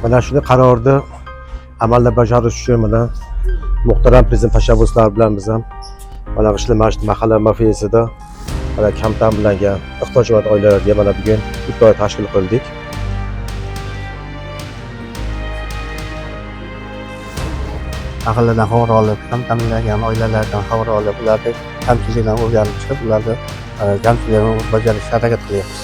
Mana shuni qarorni amalda bajarish uchun mana muhtaram prezident tashabbuslari bilan biz ham mana G'ishli Masjid mahalla mafiyasida mana kam ta'minlangan ehtiyojmand oilalarga mana bugun iftor tashkil qildik. Mahalladan xabar olib, kam ta'minlangan oilalardan xabar olib, ularni kamchiliklarni o'rganib chiqib, ularni kamchiliklarni bajarishga harakat qilyapmiz.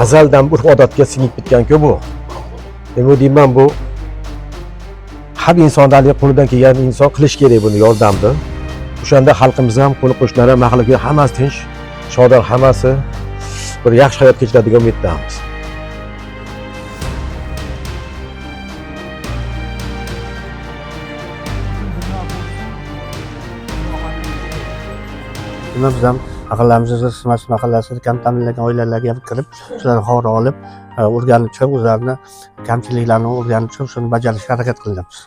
Azaldan urf odatga singib bitgan-ku bu. Nima deyman bu? Har insondan qo'lidan kelgan inson qilish kerak buni yordamni. O'shanda xalqimiz ham, qo'ni qo'shnilar ham, mahallaga hammasi tinch, shodon, hammasi bir yaxshi hayot kechiradigan umiddamiz. Shuni biz ham mahallamizda Smash mahallasida kam ta'minlangan oilalarga kirib, shularni xabar olib, o'rganib chiqib, o'zlarini kamchiliklarini o'rganib chiqib, shuni bajarishga harakat qilyapmiz.